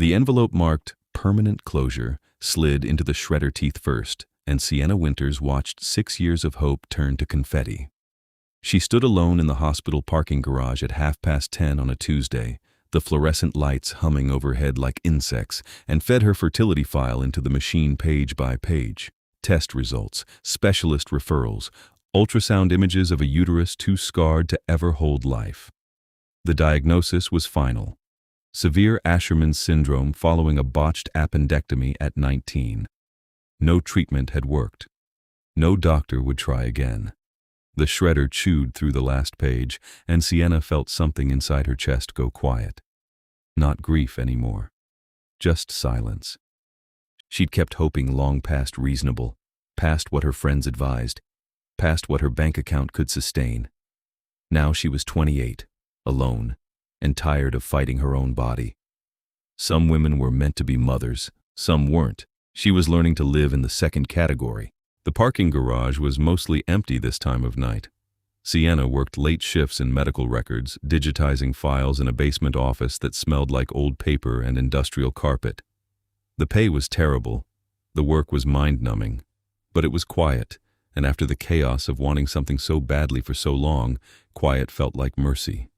The envelope marked "Permanent Closure" slid into the shredder teeth first, and Sienna Winters watched 6 years of hope turn to confetti. She stood alone in the hospital parking garage at 10:30 on a Tuesday, the fluorescent lights humming overhead like insects, and fed her fertility file into the machine page by page. Test results, specialist referrals, ultrasound images of a uterus too scarred to ever hold life. The diagnosis was final: severe Asherman's syndrome following a botched appendectomy at 19. No treatment had worked. No doctor would try again. The shredder chewed through the last page, and Sienna felt something inside her chest go quiet. Not grief anymore. Just silence. She'd kept hoping long past reasonable, past what her friends advised, past what her bank account could sustain. Now she was 28, alone, and tired of fighting her own body. Some women were meant to be mothers, some weren't. She was learning to live in the second category. The parking garage was mostly empty this time of night. Sienna worked late shifts in medical records, digitizing files in a basement office that smelled like old paper and industrial carpet. The pay was terrible. The work was mind-numbing. But it was quiet, and after the chaos of wanting something so badly for so long, quiet felt like mercy.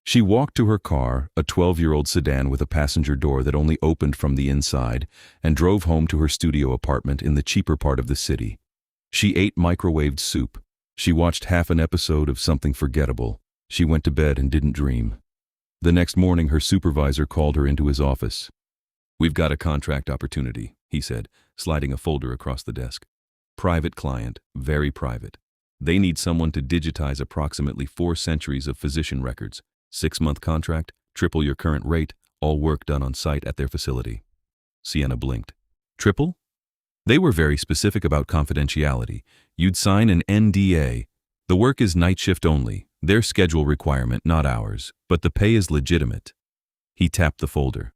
She walked to her car, a 12-year-old sedan with a passenger door that only opened from the inside, and drove home to her studio apartment in the cheaper part of the city. She ate microwaved soup. She watched half an episode of something forgettable. She went to bed and didn't dream. The next morning, her supervisor called her into his office. "We've got a contract opportunity," he said, sliding a folder across the desk. "Private client, very private. They need someone to digitize approximately 4 centuries of physician records. 6-month contract, triple your current rate, all work done on site at their facility." Sienna blinked. Triple? They were very specific about confidentiality. You'd sign an NDA. The work is night shift only, their schedule requirement, not ours, but the pay is legitimate. He tapped the folder.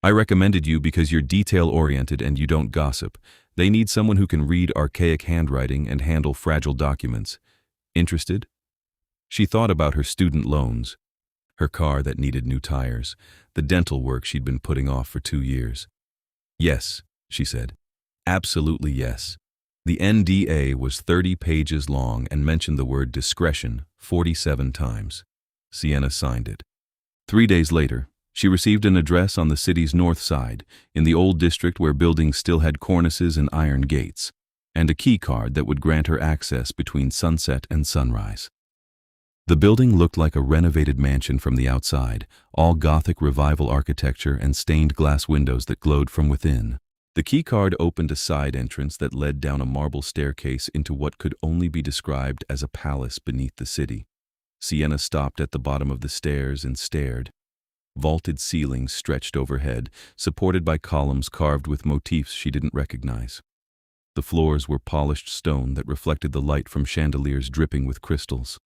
"I recommended you because you're detail-oriented and you don't gossip. They need someone who can read archaic handwriting and handle fragile documents. Interested?" She thought about her student loans, her car that needed new tires, the dental work she'd been putting off for 2 years. "Yes," she said. "Absolutely yes." The NDA was 30 pages long and mentioned the word discretion 47 times. Sienna signed it. 3 days later, she received an address on the city's north side, in the old district where buildings still had cornices and iron gates, and a key card that would grant her access between sunset and sunrise. The building looked like a renovated mansion from the outside, all Gothic Revival architecture and stained glass windows that glowed from within. The keycard opened a side entrance that led down a marble staircase into what could only be described as a palace beneath the city. Sienna stopped at the bottom of the stairs and stared. Vaulted ceilings stretched overhead, supported by columns carved with motifs she didn't recognize. The floors were polished stone that reflected the light from chandeliers dripping with crystals.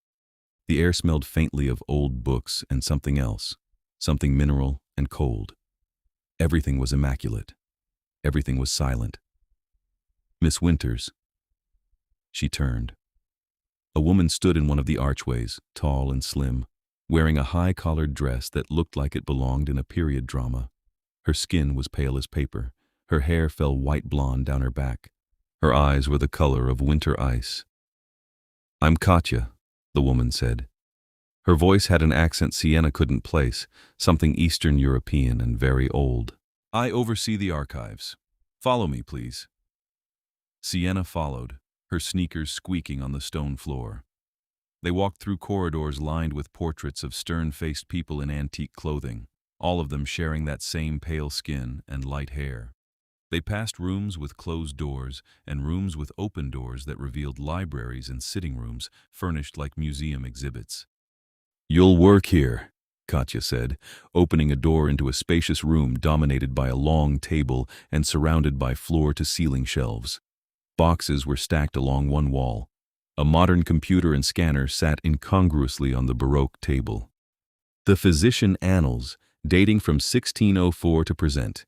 The air smelled faintly of old books and something else, something mineral and cold. Everything was immaculate. Everything was silent. "Miss Winters." She turned. A woman stood in one of the archways, tall and slim, wearing a high-collared dress that looked like it belonged in a period drama. Her skin was pale as paper. Her hair fell white blonde down her back. Her eyes were the color of winter ice. "I'm Katya," the woman said. Her voice had an accent Sienna couldn't place, something Eastern European and very old. "I oversee the archives. Follow me, please." Sienna followed, her sneakers squeaking on the stone floor. They walked through corridors lined with portraits of stern-faced people in antique clothing, all of them sharing that same pale skin and light hair. They passed rooms with closed doors and rooms with open doors that revealed libraries and sitting rooms furnished like museum exhibits. "You'll work here," Katya said, opening a door into a spacious room dominated by a long table and surrounded by floor-to-ceiling shelves. Boxes were stacked along one wall. A modern computer and scanner sat incongruously on the Baroque table. "The Physician Annals, dating from 1604 to present.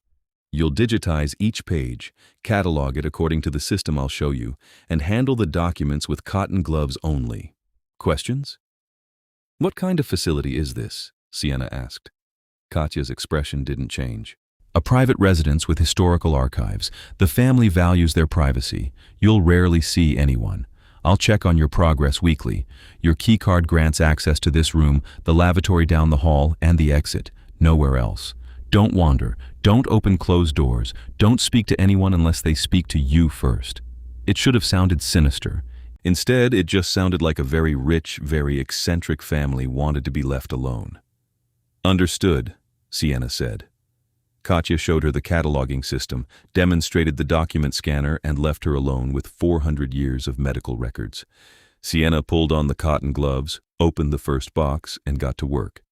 You'll digitize each page, catalog it according to the system I'll show you, and handle the documents with cotton gloves only. Questions?" "What kind of facility is this?" Sienna asked. Katya's expression didn't change. A private residence with historical archives. The family values their privacy. You'll rarely see anyone. I'll check on your progress weekly. Your keycard grants access to this room, the lavatory down the hall, and the exit. Nowhere else. Don't wander. Don't open closed doors. Don't speak to anyone unless they speak to you first. It should have sounded sinister. Instead, it just sounded like a very rich, very eccentric family wanted to be left alone. Understood, Sienna said. Katya showed her the cataloging system, demonstrated the document scanner, and left her alone with 400 years of medical records. Sienna pulled on the cotton gloves, opened the first box, and got to work.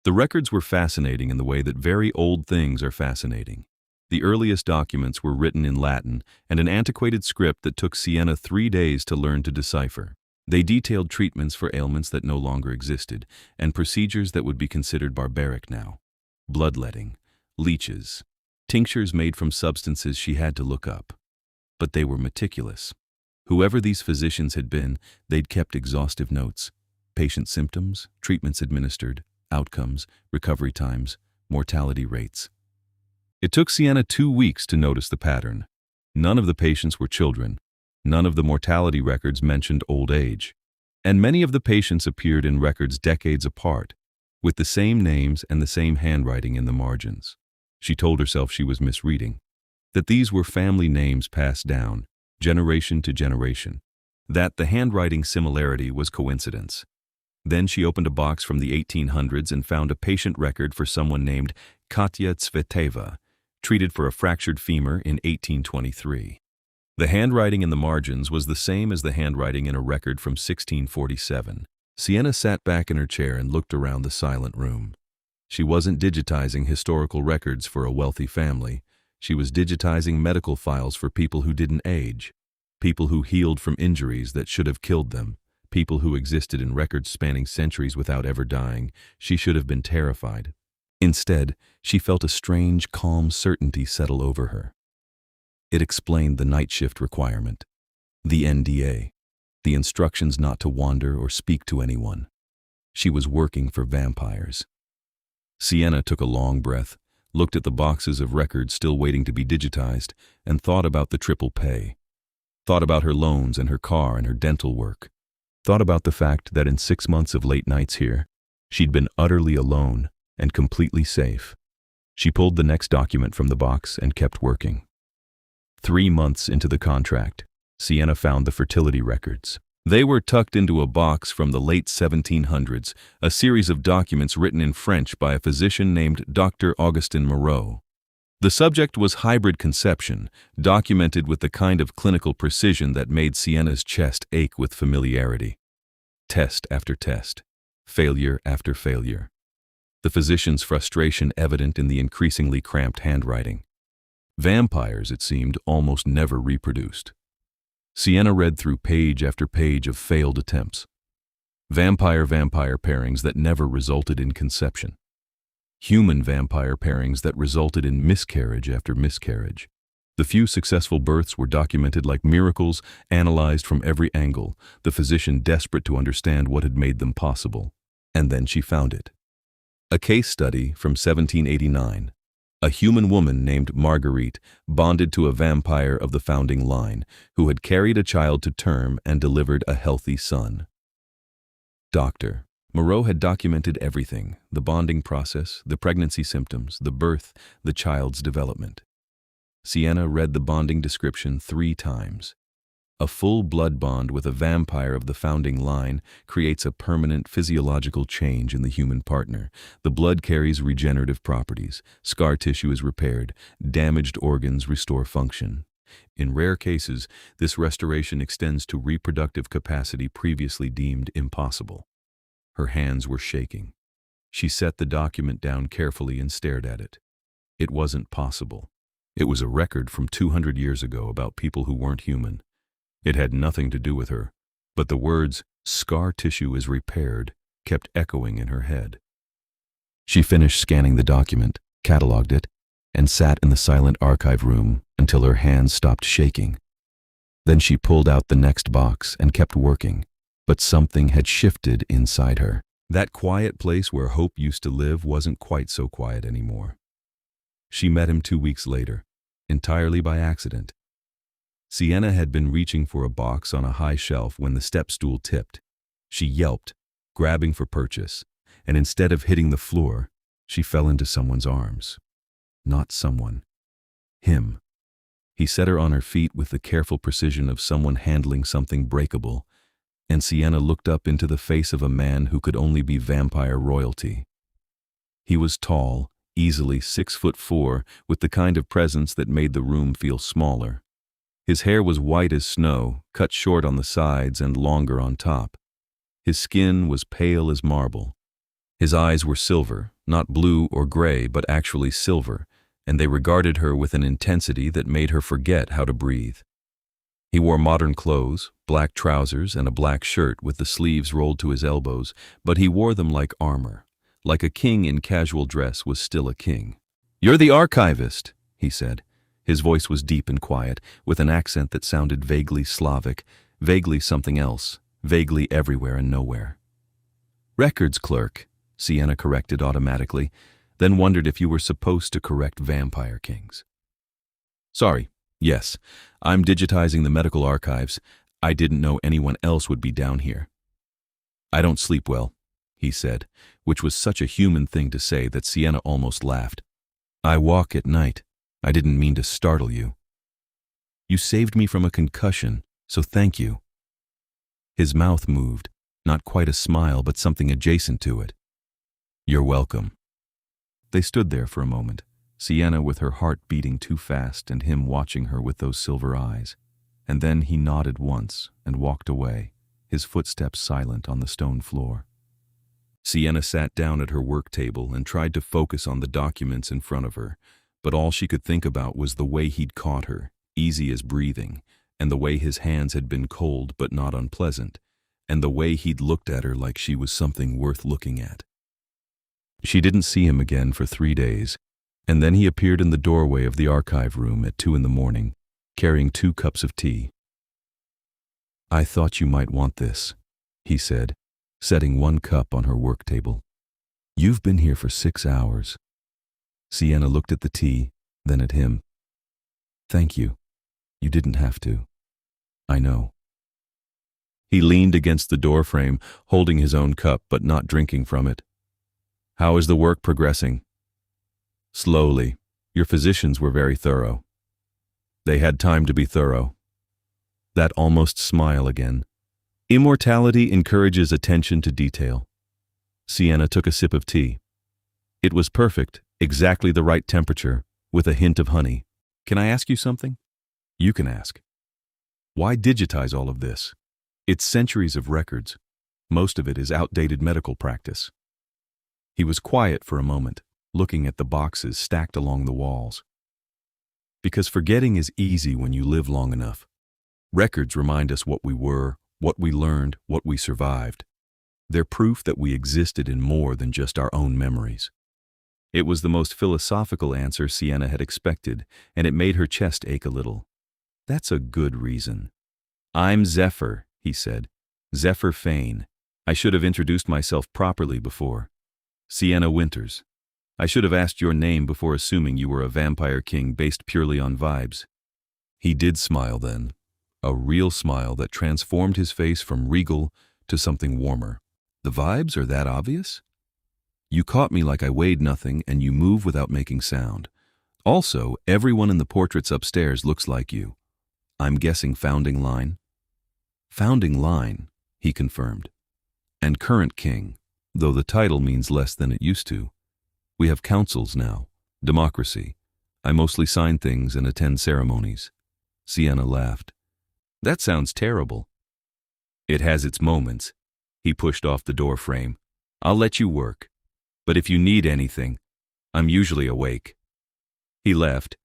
The records were fascinating in the way that very old things are fascinating. The earliest documents were written in Latin and an antiquated script that took Sienna 3 days to learn to decipher. They detailed treatments for ailments that no longer existed and procedures that would be considered barbaric now. Bloodletting, leeches, tinctures made from substances she had to look up. But they were meticulous. Whoever these physicians had been, they'd kept exhaustive notes. Patient symptoms, treatments administered, outcomes, recovery times, mortality rates. It took Sienna 2 weeks to notice the pattern. None of the patients were children. None of the mortality records mentioned old age. And many of the patients appeared in records decades apart, with the same names and the same handwriting in the margins. She told herself she was misreading, that these were family names passed down, generation to generation, that the handwriting similarity was coincidence. Then she opened a box from the 1800s and found a patient record for someone named Katya Tsveteva, treated for a fractured femur in 1823. The handwriting in the margins was the same as the handwriting in a record from 1647. Sienna sat back in her chair and looked around the silent room. She wasn't digitizing historical records for a wealthy family. She was digitizing medical files for people who didn't age, people who healed from injuries that should have killed them, people who existed in records spanning centuries without ever dying. She should have been terrified. Instead, she felt a strange, calm certainty settle over her. It explained the night shift requirement, the NDA, the instructions not to wander or speak to anyone. She was working for vampires. Sienna took a long breath, looked at the boxes of records still waiting to be digitized, and thought about the triple pay. Thought about her loans and her car and her dental work. Thought about the fact that in 6 months of late nights here, she'd been utterly alone and completely safe. She pulled the next document from the box and kept working. 3 months into the contract, Sienna found the fertility records. They were tucked into a box from the late 1700s, a series of documents written in French by a physician named Dr. Augustin Moreau. The subject was hybrid conception, documented with the kind of clinical precision that made Sienna's chest ache with familiarity. Test after test, failure after failure. The physician's frustration evident in the increasingly cramped handwriting. Vampires, it seemed, almost never reproduced. Sienna read through page after page of failed attempts. Vampire-vampire pairings that never resulted in conception. Human-vampire pairings that resulted in miscarriage after miscarriage. The few successful births were documented like miracles, analyzed from every angle, the physician desperate to understand what had made them possible. And then she found it. A case study from 1789. A human woman named Marguerite, bonded to a vampire of the founding line, who had carried a child to term and delivered a healthy son. Doctor. Moreau had documented everything, the bonding process, the pregnancy symptoms, the birth, the child's development. Sienna read the bonding description 3 times. A full blood bond with a vampire of the founding line creates a permanent physiological change in the human partner. The blood carries regenerative properties, scar tissue is repaired, damaged organs restore function. In rare cases, this restoration extends to reproductive capacity previously deemed impossible. Her hands were shaking. She set the document down carefully and stared at it. It wasn't possible. It was a record from 200 years ago about people who weren't human. It had nothing to do with her, but the words, "scar tissue is repaired," kept echoing in her head. She finished scanning the document, cataloged it, and sat in the silent archive room until her hands stopped shaking. Then she pulled out the next box and kept working, but something had shifted inside her. That quiet place where hope used to live wasn't quite so quiet anymore. She met him 2 weeks later, entirely by accident. Sienna had been reaching for a box on a high shelf when the step stool tipped. She yelped, grabbing for purchase, and instead of hitting the floor, she fell into someone's arms. Not someone. Him. He set her on her feet with the careful precision of someone handling something breakable, and Sienna looked up into the face of a man who could only be vampire royalty. He was tall, easily 6'4", with the kind of presence that made the room feel smaller. His hair was white as snow, cut short on the sides and longer on top. His skin was pale as marble. His eyes were silver, not blue or gray, but actually silver, and they regarded her with an intensity that made her forget how to breathe. He wore modern clothes, black trousers and a black shirt with the sleeves rolled to his elbows, but he wore them like armor. Like a king in casual dress was still a king. "You're the archivist," he said. His voice was deep and quiet, with an accent that sounded vaguely Slavic, vaguely something else, vaguely everywhere and nowhere. "Records clerk," Sienna corrected automatically, then wondered if you were supposed to correct vampire kings. "Sorry, yes, I'm digitizing the medical archives. I didn't know anyone else would be down here." "I don't sleep well," he said, which was such a human thing to say that Sienna almost laughed. "I walk at night. I didn't mean to startle you. You saved me from a concussion, so thank you." His mouth moved, not quite a smile, but something adjacent to it. "You're welcome." They stood there for a moment, Sienna with her heart beating too fast and him watching her with those silver eyes. And then he nodded once and walked away, his footsteps silent on the stone floor. Sienna sat down at her work table and tried to focus on the documents in front of her, but all she could think about was the way he'd caught her, easy as breathing, and the way his hands had been cold but not unpleasant, and the way he'd looked at her like she was something worth looking at. She didn't see him again for 3 days, and then he appeared in the doorway of the archive room at 2 a.m, carrying 2 cups of tea. "I thought you might want this," he said, setting 1 cup on her work table. "You've been here for 6 hours. Sienna looked at the tea, then at him. "Thank you. You didn't have to. I know." He leaned against the doorframe, holding his own cup but not drinking from it. "How is the work progressing?" "Slowly. Your physicians were very thorough." "They had time to be thorough." That almost smile again. Immortality encourages attention to detail. Sienna took a sip of tea. It was perfect, exactly the right temperature, with a hint of honey. "Can I ask you something?" "You can ask." "Why digitize all of this? It's centuries of records. Most of it is outdated medical practice." He was quiet for a moment, looking at the boxes stacked along the walls. "Because forgetting is easy when you live long enough. Records remind us what we were, what we learned, what we survived. They're proof that we existed in more than just our own memories." It was the most philosophical answer Sienna had expected, and it made her chest ache a little. "That's a good reason." "I'm Zephyr," he said. "Zephyr Fane. I should have introduced myself properly before. Sienna Winters. I should have asked your name before assuming you were a vampire king based purely on vibes." He did smile then, a real smile that transformed his face from regal to something warmer. "The vibes are that obvious? You caught me like I weighed nothing, and you move without making sound. Also, everyone in the portraits upstairs looks like you. I'm guessing founding line?" "Founding line," he confirmed. "And current king, though the title means less than it used to. We have councils now. Democracy. I mostly sign things and attend ceremonies." Sienna laughed. "That sounds terrible." "It has its moments." He pushed off the door frame. "I'll let you work. But if you need anything, I'm usually awake." He left,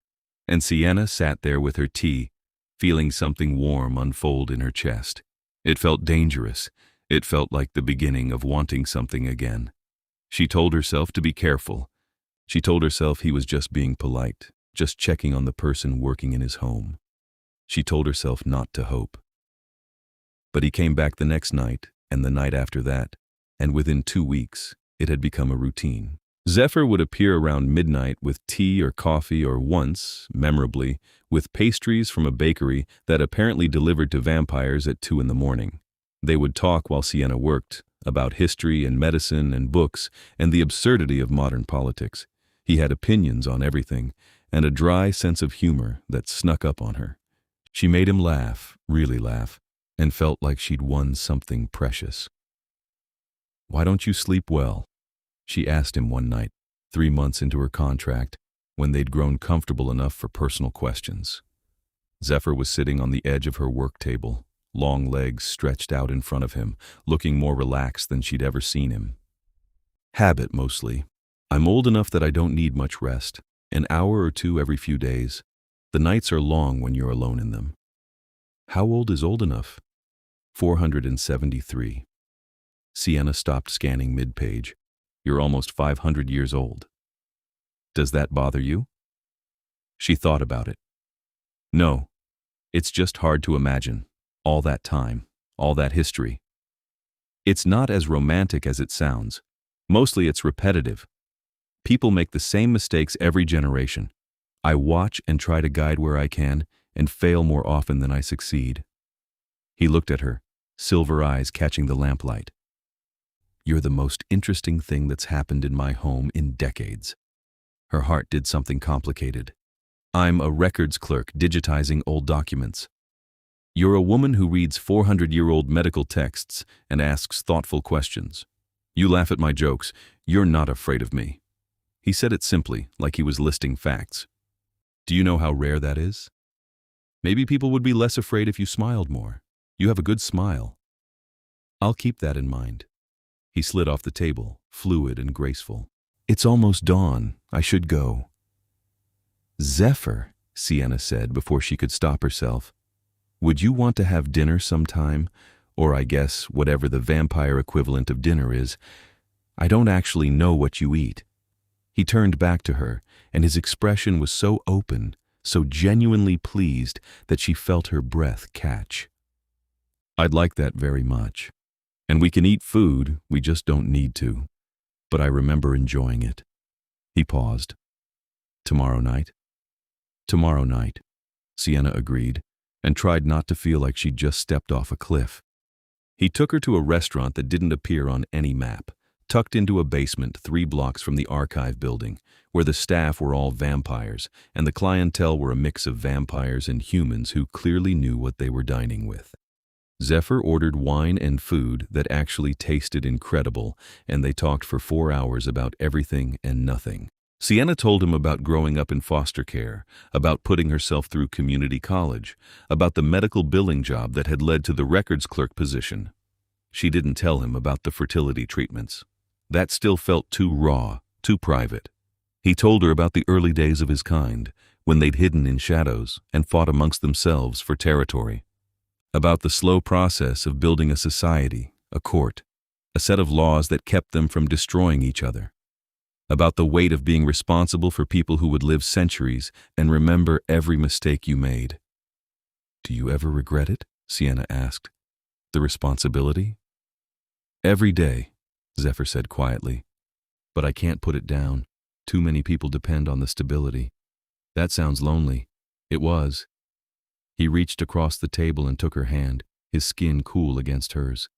and Sienna sat there with her tea, feeling something warm unfold in her chest. It felt dangerous. It felt like the beginning of wanting something again. She told herself to be careful. She told herself he was just being polite, just checking on the person working in his home. She told herself not to hope. But he came back the next night, and the night after that, and within 2 weeks, it had become a routine. Zephyr would appear around midnight with tea or coffee or once, memorably, with pastries from a bakery that apparently delivered to vampires at 2 in the morning. They would talk while Sienna worked, about history and medicine and books and the absurdity of modern politics. He had opinions on everything and a dry sense of humor that snuck up on her. She made him laugh, really laugh, and felt like she'd won something precious. "Why don't you sleep well?" she asked him one night, 3 months into her contract, when they'd grown comfortable enough for personal questions. Zephyr was sitting on the edge of her work table, long legs stretched out in front of him, looking more relaxed than she'd ever seen him. "Habit, mostly. I'm old enough that I don't need much rest, an hour or two every few days. The nights are long when you're alone in them." "How old is old enough?" 473. Sienna stopped scanning mid-page. "You're almost 500 years old." "Does that bother you?" She thought about it. "No, it's just hard to imagine. All that time, all that history. It's not as romantic as it sounds. Mostly it's repetitive. People make the same mistakes every generation. I watch and try to guide where I can and fail more often than I succeed." He looked at her, silver eyes catching the lamplight. "You're the most interesting thing that's happened in my home in decades." Her heart did something complicated. "I'm a records clerk digitizing old documents. You're a woman who reads 400-year-old medical texts and asks thoughtful questions. You laugh at my jokes. You're not afraid of me." He said it simply, like he was listing facts. "Do you know how rare that is? Maybe people would be less afraid if you smiled more. You have a good smile." "I'll keep that in mind." He slid off the table, fluid and graceful. "It's almost dawn. I should go." "Zephyr," Sienna said before she could stop herself, "would you want to have dinner sometime? Or I guess whatever the vampire equivalent of dinner is. I don't actually know what you eat." He turned back to her, and his expression was so open, so genuinely pleased that she felt her breath catch. "I'd like that very much. And we can eat food, we just don't need to. But I remember enjoying it." He paused. "Tomorrow night?" "Tomorrow night," Sienna agreed, and tried not to feel like she'd just stepped off a cliff. He took her to a restaurant that didn't appear on any map, tucked into a basement 3 blocks from the archive building, where the staff were all vampires, and the clientele were a mix of vampires and humans who clearly knew what they were dining with. Zephyr ordered wine and food that actually tasted incredible, and they talked for 4 hours about everything and nothing. Sienna told him about growing up in foster care, about putting herself through community college, about the medical billing job that had led to the records clerk position. She didn't tell him about the fertility treatments. That still felt too raw, too private. He told her about the early days of his kind, when they'd hidden in shadows and fought amongst themselves for territory. About the slow process of building a society, a court, a set of laws that kept them from destroying each other. About the weight of being responsible for people who would live centuries and remember every mistake you made. "Do you ever regret it?" Sienna asked. "The responsibility?" "Every day," Zephyr said quietly. "But I can't put it down. Too many people depend on the stability." "That sounds lonely." It was. He reached across the table and took her hand, his skin cool against hers.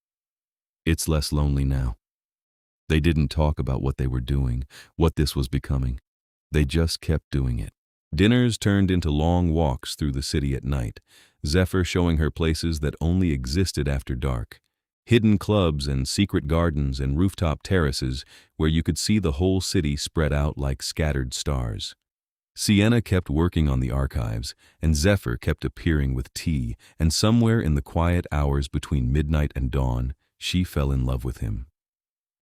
"It's less lonely now." They didn't talk about what they were doing, what this was becoming. They just kept doing it. Dinners turned into long walks through the city at night, Zephyr showing her places that only existed after dark. Hidden clubs and secret gardens and rooftop terraces where you could see the whole city spread out like scattered stars. Sienna kept working on the archives, and Zephyr kept appearing with tea, and somewhere in the quiet hours between midnight and dawn, she fell in love with him.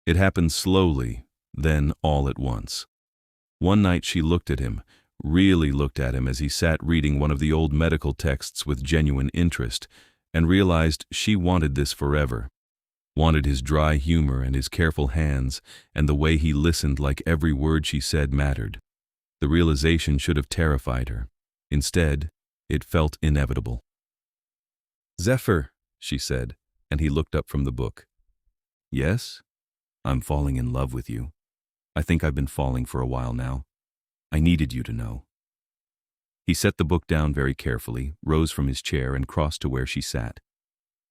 It happened slowly, then all at once. One night she looked at him, really looked at him as he sat reading one of the old medical texts with genuine interest, and realized she wanted this forever. Wanted his dry humor and his careful hands, and the way he listened like every word she said mattered. The realization should have terrified her. Instead, it felt inevitable. "Zephyr," she said, and he looked up from the book. "Yes? I'm falling in love with you." I think I've been falling for a while now. I needed you to know." He set the book down very carefully, rose from his chair, and crossed to where she sat.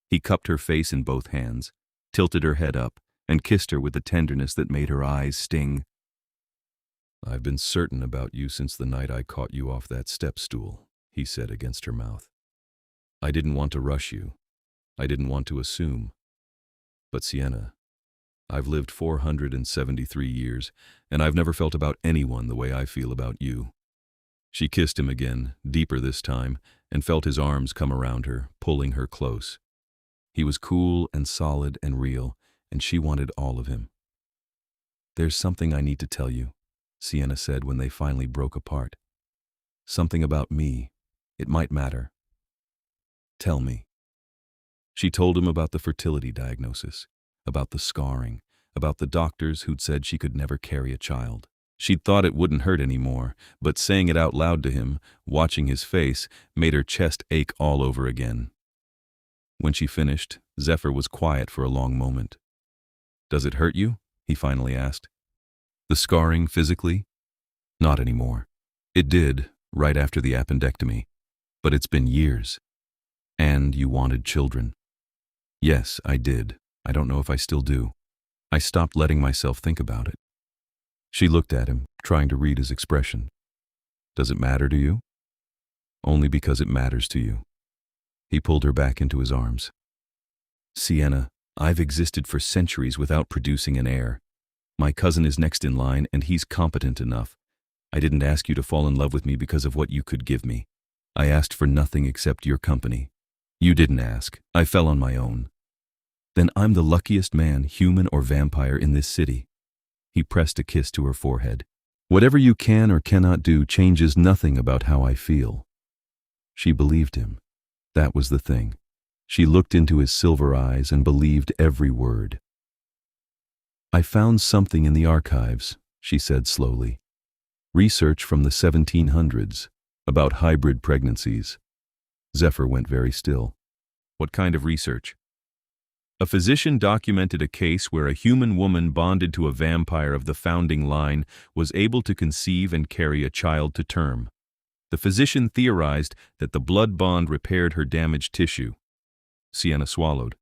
He cupped her face in both hands, tilted her head up, and kissed her with a tenderness that made her eyes sting. "I've been certain about you since the night I caught you off that step stool," he said against her mouth. "I didn't want to rush you. I didn't want to assume. But Sienna, I've lived 473 years, and I've never felt about anyone the way I feel about you." She kissed him again, deeper this time, and felt his arms come around her, pulling her close. He was cool and solid and real, and she wanted all of him. "There's something I need to tell you," Sienna said when they finally broke apart. "Something about me. It might matter." "Tell me." She told him about the fertility diagnosis, about the scarring, about the doctors who'd said she could never carry a child. She'd thought it wouldn't hurt anymore, but saying it out loud to him, watching his face, made her chest ache all over again. When she finished, Zephyr was quiet for a long moment. "Does it hurt you?" he finally asked. "The scarring physically?" "Not anymore. It did, right after the appendectomy. But it's been years. And you wanted children." "Yes, I did. I don't know if I still do. I stopped letting myself think about it." She looked at him, trying to read his expression. "Does it matter to you?" "Only because it matters to you." He pulled her back into his arms. "Sienna, I've existed for centuries without producing an heir. My cousin is next in line, and he's competent enough. I didn't ask you to fall in love with me because of what you could give me. I asked for nothing except your company. You didn't ask. I fell on my own. Then I'm the luckiest man, human or vampire, in this city." He pressed a kiss to her forehead. "Whatever you can or cannot do changes nothing about how I feel." She believed him. That was the thing. She looked into his silver eyes and believed every word. "I found something in the archives," she said slowly. "Research from the 1700s, about hybrid pregnancies." Zephyr went very still. "What kind of research?" "A physician documented a case where a human woman bonded to a vampire of the founding line was able to conceive and carry a child to term. The physician theorized that the blood bond repaired her damaged tissue." Sienna swallowed.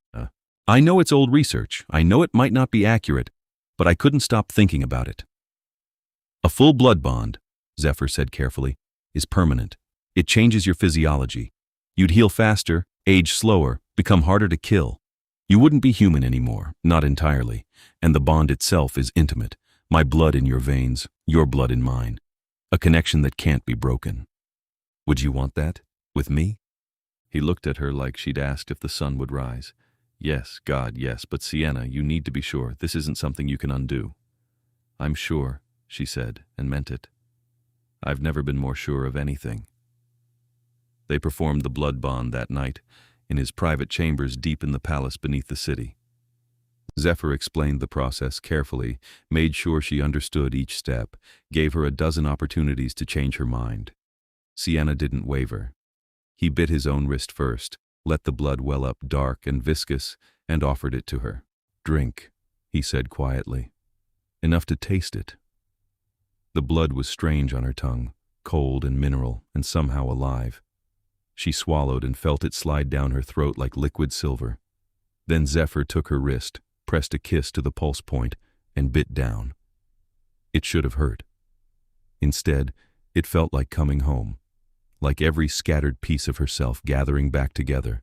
"I know it's old research. I know it might not be accurate, but I couldn't stop thinking about it." "A full blood bond," Zephyr said carefully, "is permanent. It changes your physiology. You'd heal faster, age slower, become harder to kill. You wouldn't be human anymore, not entirely, and the bond itself is intimate. My blood in your veins, your blood in mine. A connection that can't be broken. Would you want that? With me?" He looked at her like she'd asked if the sun would rise. "Yes, God, yes, but Sienna, you need to be sure. This isn't something you can undo." "I'm sure," she said, and meant it. "I've never been more sure of anything." They performed the blood bond that night, in his private chambers deep in the palace beneath the city. Zephyr explained the process carefully, made sure she understood each step, gave her a dozen opportunities to change her mind. Sienna didn't waver. He bit his own wrist first, let the blood well up dark and viscous, and offered it to her. "Drink," he said quietly. "Enough to taste it." The blood was strange on her tongue, cold and mineral, and somehow alive. She swallowed and felt it slide down her throat like liquid silver. Then Zephyr took her wrist, pressed a kiss to the pulse point, and bit down. It should have hurt. Instead, it felt like coming home, like every scattered piece of herself gathering back together.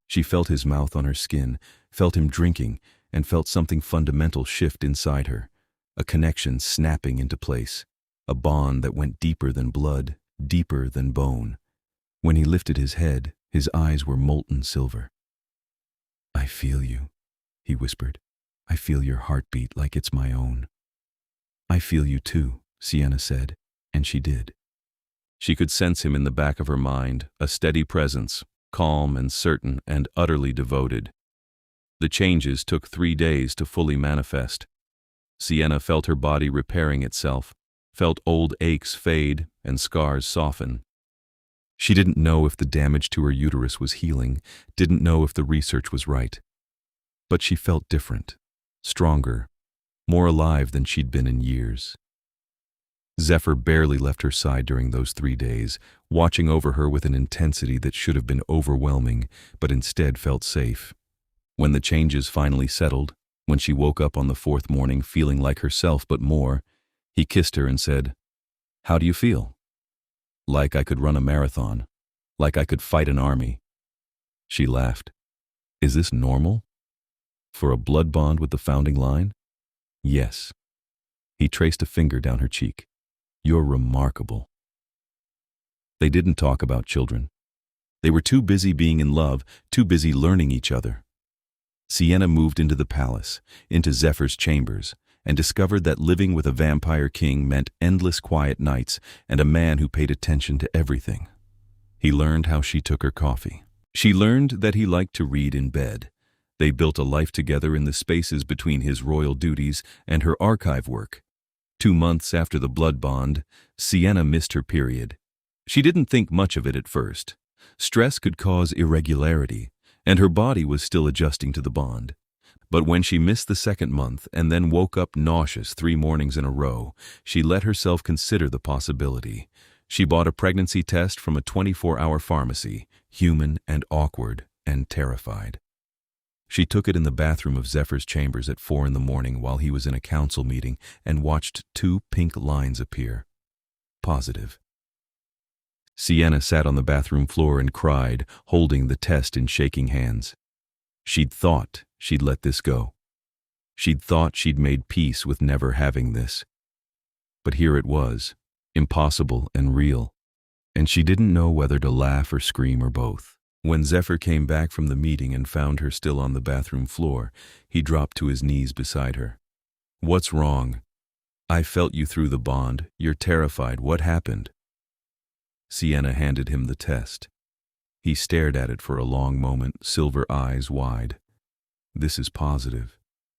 She felt his mouth on her skin, felt him drinking, and felt something fundamental shift inside her, a connection snapping into place, a bond that went deeper than blood, deeper than bone. When he lifted his head, his eyes were molten silver. "I feel you," he whispered. "I feel your heartbeat like it's my own." "I feel you too," Sienna said, and she did. She could sense him in the back of her mind, a steady presence, calm and certain and utterly devoted. The changes took 3 days to fully manifest. Sienna felt her body repairing itself, felt old aches fade and scars soften. She didn't know if the damage to her uterus was healing, didn't know if the research was right. But she felt different, stronger, more alive than she'd been in years. Zephyr barely left her side during those 3 days, watching over her with an intensity that should have been overwhelming, but instead felt safe. When the changes finally settled, when she woke up on the 4th morning feeling like herself but more, he kissed her and said, "How do you feel?" "Like I could run a marathon. Like I could fight an army." She laughed. "Is this normal? For a blood bond with the founding line?" "Yes." He traced a finger down her cheek. "You're remarkable." They didn't talk about children. They were too busy being in love, too busy learning each other. Sienna moved into the palace, into Zephyr's chambers, and discovered that living with a vampire king meant endless quiet nights and a man who paid attention to everything. He learned how she took her coffee. She learned that he liked to read in bed. They built a life together in the spaces between his royal duties and her archive work. 2 months after the blood bond, Sienna missed her period. She didn't think much of it at first. Stress could cause irregularity, and her body was still adjusting to the bond. But when she missed the 2nd month and then woke up nauseous 3 mornings in a row, she let herself consider the possibility. She bought a pregnancy test from a 24-hour pharmacy, human and awkward and terrified. She took it in the bathroom of Zephyr's chambers at 4 in the morning while he was in a council meeting and watched 2 pink lines appear. Positive. Sienna sat on the bathroom floor and cried, holding the test in shaking hands. She'd thought she'd let this go. She'd thought she'd made peace with never having this. But here it was, impossible and real, and she didn't know whether to laugh or scream or both. When Zephyr came back from the meeting and found her still on the bathroom floor, he dropped to his knees beside her. "What's wrong? I felt you through the bond. You're terrified. What happened?" Sienna handed him the test. He stared at it for a long moment, silver eyes wide. "This is positive."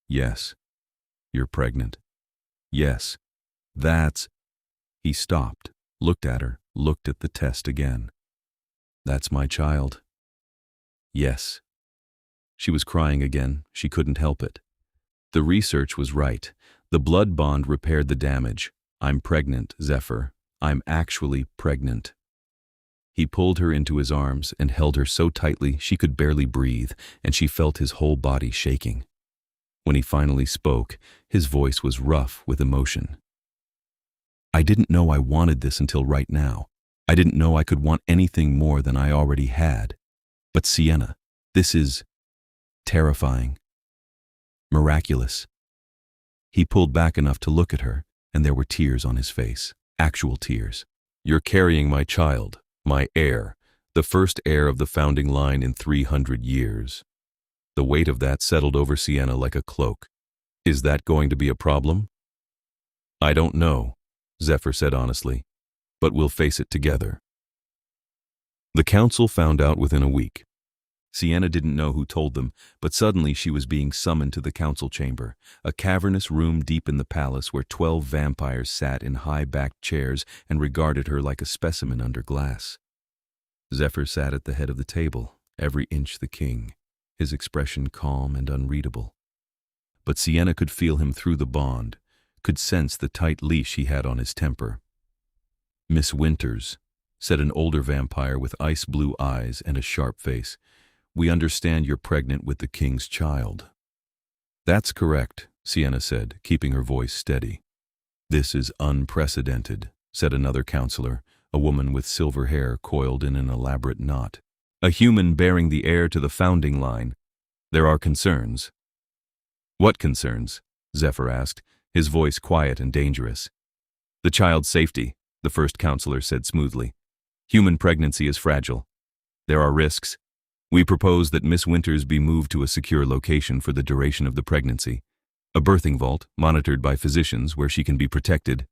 "Yes." "You're pregnant." "Yes." "That's—" He stopped, looked at her, looked at the test again. "That's my child." "Yes." She was crying again. She couldn't help it. The research was right. The blood bond repaired the damage. "I'm pregnant, Zephyr. I'm actually pregnant." He pulled her into his arms and held her so tightly she could barely breathe, and she felt his whole body shaking. When he finally spoke, his voice was rough with emotion. "I didn't know I wanted this until right now. I didn't know I could want anything more than I already had. But Sienna, this is terrifying. Miraculous." He pulled back enough to look at her, and there were tears on his face, actual tears. "You're carrying my child, my heir, the first heir of the founding line in 300 years. The weight of that settled over Sienna like a cloak. "Is that going to be a problem?" "I don't know," Zephyr said honestly, "but we'll face it together." The council found out within a week. Sienna didn't know who told them, but suddenly she was being summoned to the council chamber, a cavernous room deep in the palace where 12 vampires sat in high-backed chairs and regarded her like a specimen under glass. Zephyr sat at the head of the table, every inch the king, his expression calm and unreadable. But Sienna could feel him through the bond, could sense the tight leash he had on his temper. "Miss Winters," said an older vampire with ice-blue eyes and a sharp face, "we understand you're pregnant with the king's child." "That's correct," Sienna said, keeping her voice steady. "This is unprecedented," said another counselor, a woman with silver hair coiled in an elaborate knot. "A human bearing the heir to the founding line. There are concerns." "What concerns?" Zephyr asked, his voice quiet and dangerous. "The child's safety," the first counselor said smoothly. "Human pregnancy is fragile. There are risks. We propose that Miss Winters be moved to a secure location for the duration of the pregnancy. A birthing vault, monitored by physicians, where she can be protected."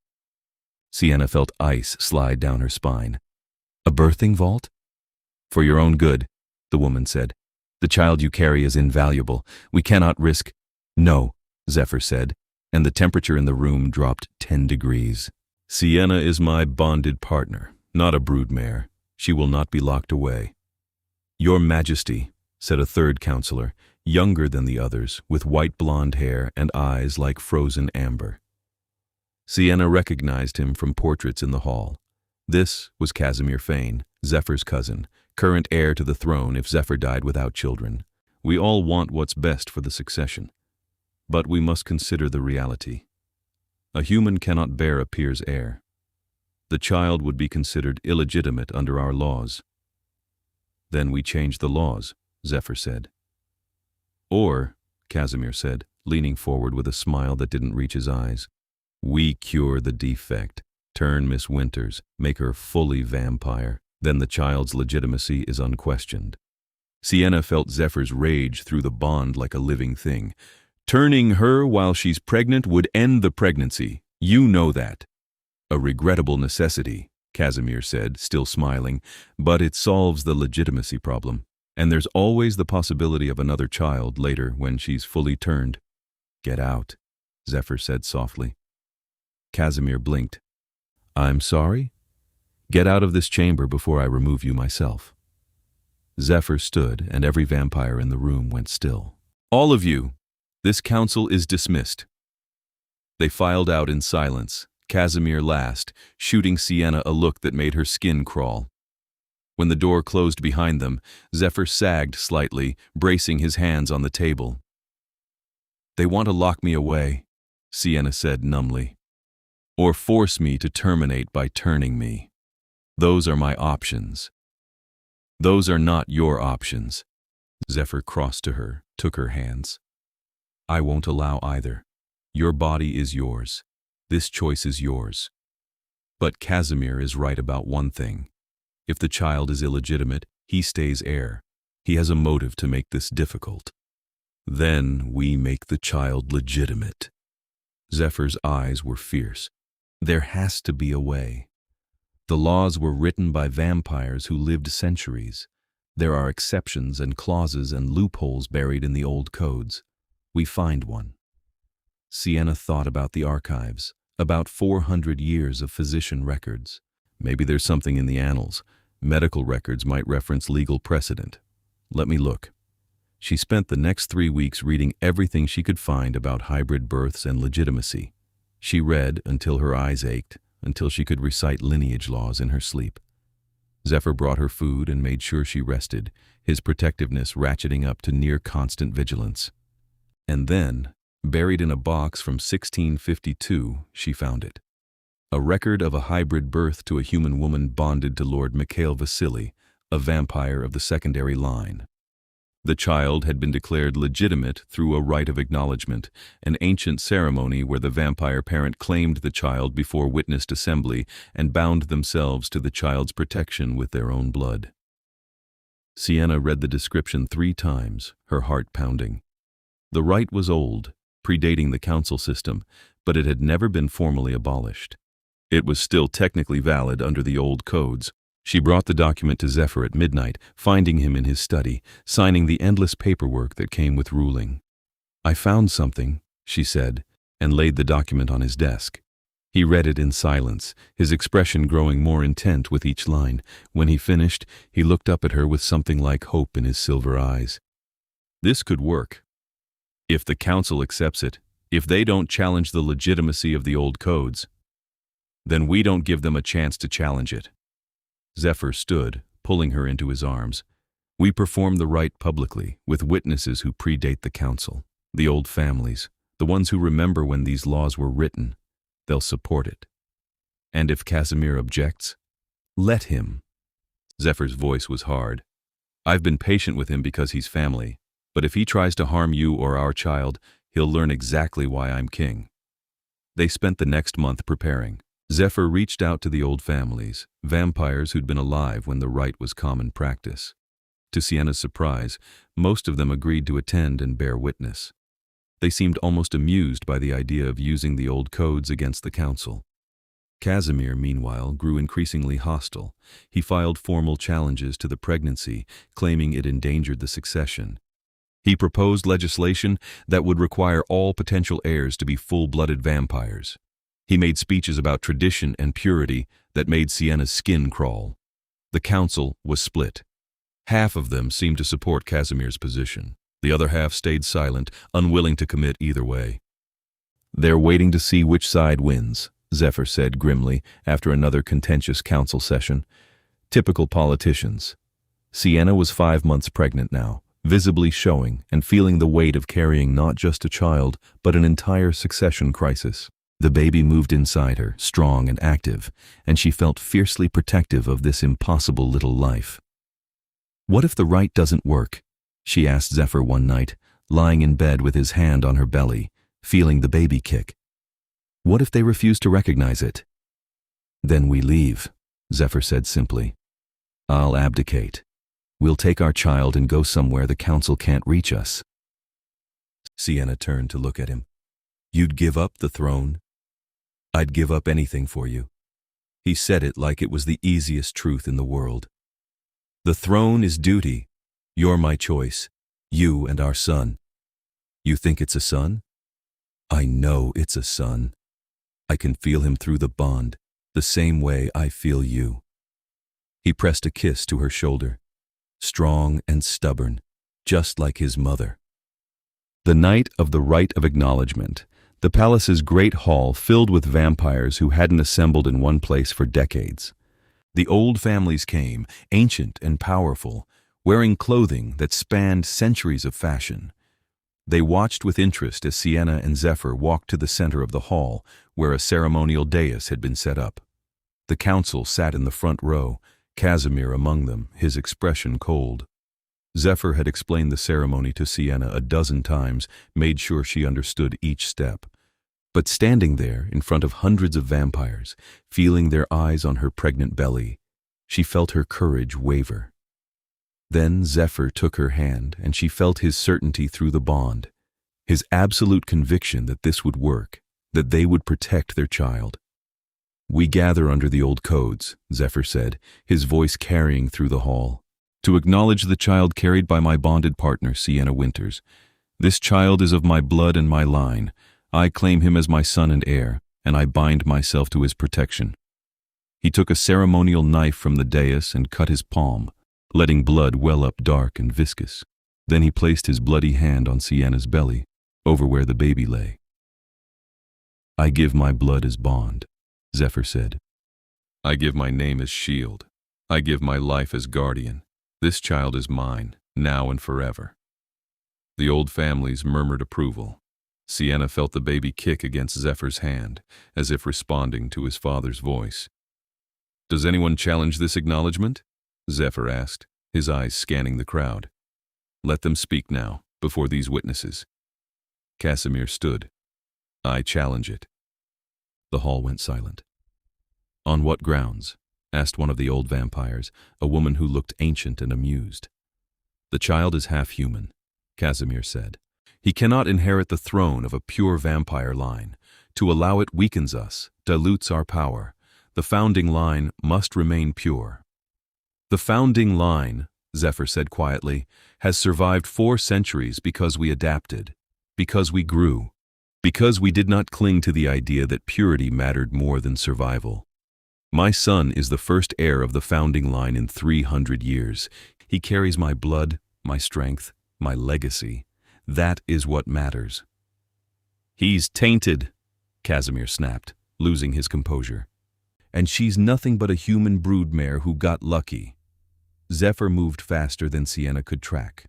Sienna felt ice slide down her spine. "A birthing vault?" "For your own good," the woman said. "The child you carry is invaluable. We cannot risk—" "No," Zephyr said, and the temperature in the room dropped 10 degrees. "Sienna is my bonded partner, not a broodmare. She will not be locked away." "Your Majesty," said a third counselor, younger than the others, with white blonde hair and eyes like frozen amber. Sienna recognized him from portraits in the hall. This was Casimir Fane, Zephyr's cousin, current heir to the throne if Zephyr died without children. We all want what's best for the succession. But we must consider the reality. A human cannot bear a peer's heir. The child would be considered illegitimate under our laws. Then we change the laws, Zephyr said. Or, Casimir said, leaning forward with a smile that didn't reach his eyes, we cure the defect, turn Miss Winters, make her fully vampire, then the child's legitimacy is unquestioned. Sienna felt Zephyr's rage through the bond like a living thing. Turning her while she's pregnant would end the pregnancy. You know that. A regrettable necessity, Casimir said, still smiling, but it solves the legitimacy problem. And there's always the possibility of another child later when she's fully turned. Get out, Zephyr said softly. Casimir blinked. I'm sorry? Get out of this chamber before I remove you myself. Zephyr stood, and every vampire in the room went still. All of you, this council is dismissed. They filed out in silence, Casimir last, shooting Sienna a look that made her skin crawl. When the door closed behind them, Zephyr sagged slightly, bracing his hands on the table. They want to lock me away, Sienna said numbly. Or force me to terminate by turning me. Those are my options. Those are not your options. Zephyr crossed to her, took her hands. I won't allow either. Your body is yours. This choice is yours. But Casimir is right about one thing. If the child is illegitimate, he stays heir. He has a motive to make this difficult. Then we make the child legitimate. Zephyr's eyes were fierce. There has to be a way. The laws were written by vampires who lived centuries. There are exceptions and clauses and loopholes buried in the old codes. We find one. Sienna thought about the archives, about 400 years of physician records. Maybe there's something in the annals. Medical records might reference legal precedent. Let me look. She spent the next 3 weeks reading everything she could find about hybrid births and legitimacy. She read until her eyes ached, until she could recite lineage laws in her sleep. Zephyr brought her food and made sure she rested, his protectiveness ratcheting up to near constant vigilance. And then, buried in a box from 1652, she found it. A record of a hybrid birth to a human woman bonded to Lord Mikhail Vasily, a vampire of the secondary line. The child had been declared legitimate through a rite of acknowledgement, an ancient ceremony where the vampire parent claimed the child before witnessed assembly and bound themselves to the child's protection with their own blood. Sienna read the description 3 times, her heart pounding. The rite was old, predating the council system, but it had never been formally abolished. It was still technically valid under the old codes. She brought the document to Zephyr at midnight, finding him in his study, signing the endless paperwork that came with ruling. I found something, she said, and laid the document on his desk. He read it in silence, his expression growing more intent with each line. When he finished, he looked up at her with something like hope in his silver eyes. This could work. If the council accepts it, if they don't challenge the legitimacy of the old codes, then we don't give them a chance to challenge it. Zephyr stood, pulling her into his arms. We perform the rite publicly, with witnesses who predate the council, the old families, the ones who remember when these laws were written. They'll support it. And if Casimir objects, let him. Zephyr's voice was hard. I've been patient with him because he's family, but if he tries to harm you or our child, he'll learn exactly why I'm king. They spent the next month preparing. Zephyr reached out to the old families, vampires who'd been alive when the rite was common practice. To Sienna's surprise, most of them agreed to attend and bear witness. They seemed almost amused by the idea of using the old codes against the council. Casimir, meanwhile, grew increasingly hostile. He filed formal challenges to the pregnancy, claiming it endangered the succession. He proposed legislation that would require all potential heirs to be full-blooded vampires. He made speeches about tradition and purity that made Sienna's skin crawl. The council was split. Half of them seemed to support Casimir's position. The other half stayed silent, unwilling to commit either way. "They're waiting to see which side wins," Zephyr said grimly after another contentious council session. Typical politicians. Sienna was 5 months pregnant now, visibly showing and feeling the weight of carrying not just a child, but an entire succession crisis. The baby moved inside her, strong and active, and she felt fiercely protective of this impossible little life. "What if the rite doesn't work?" she asked Zephyr one night, lying in bed with his hand on her belly, feeling the baby kick. "What if they refuse to recognize it?" "Then we leave," Zephyr said simply. "I'll abdicate. We'll take our child and go somewhere the council can't reach us." Sienna turned to look at him. "You'd give up the throne?" "I'd give up anything for you." He said it like it was the easiest truth in the world. "The throne is duty. You're my choice. You and our son." "You think it's a son?" "I know it's a son. I can feel him through the bond, the same way I feel you." He pressed a kiss to her shoulder. Strong and stubborn, just like his mother. The night of the rite of acknowledgement, the palace's great hall filled with vampires who hadn't assembled in one place for decades. The old families came, ancient and powerful, wearing clothing that spanned centuries of fashion. They watched with interest as Sienna and Zephyr walked to the center of the hall, where a ceremonial dais had been set up. The council sat in the front row, Casimir among them, his expression cold. Zephyr had explained the ceremony to Sienna a dozen times, made sure she understood each step. But standing there in front of hundreds of vampires, feeling their eyes on her pregnant belly, she felt her courage waver. Then Zephyr took her hand, and she felt his certainty through the bond, his absolute conviction that this would work, that they would protect their child. "We gather under the old codes," Zephyr said, his voice carrying through the hall, "to acknowledge the child carried by my bonded partner, Sienna Winters. This child is of my blood and my line. I claim him as my son and heir, and I bind myself to his protection." He took a ceremonial knife from the dais and cut his palm, letting blood well up dark and viscous. Then he placed his bloody hand on Sienna's belly, over where the baby lay. "I give my blood as bond," Zephyr said. "I give my name as shield. I give my life as guardian. This child is mine, now and forever." The old families murmured approval. Sienna felt the baby kick against Zephyr's hand, as if responding to his father's voice. "Does anyone challenge this acknowledgement?" Zephyr asked, his eyes scanning the crowd. "Let them speak now, before these witnesses." Casimir stood. "I challenge it." The hall went silent. "On what grounds?" asked one of the old vampires, a woman who looked ancient and amused. "The child is half human," Casimir said. "He cannot inherit the throne of a pure vampire line. To allow it weakens us, dilutes our power. The founding line must remain pure." "The founding line," Zephyr said quietly, "has survived 4 centuries because we adapted, because we grew, because we did not cling to the idea that purity mattered more than survival. My son is the first heir of the founding line in 300 years. He carries my blood, my strength, my legacy. That is what matters." "He's tainted," Casimir snapped, losing his composure. "And she's nothing but a human broodmare who got lucky." Zephyr moved faster than Sienna could track.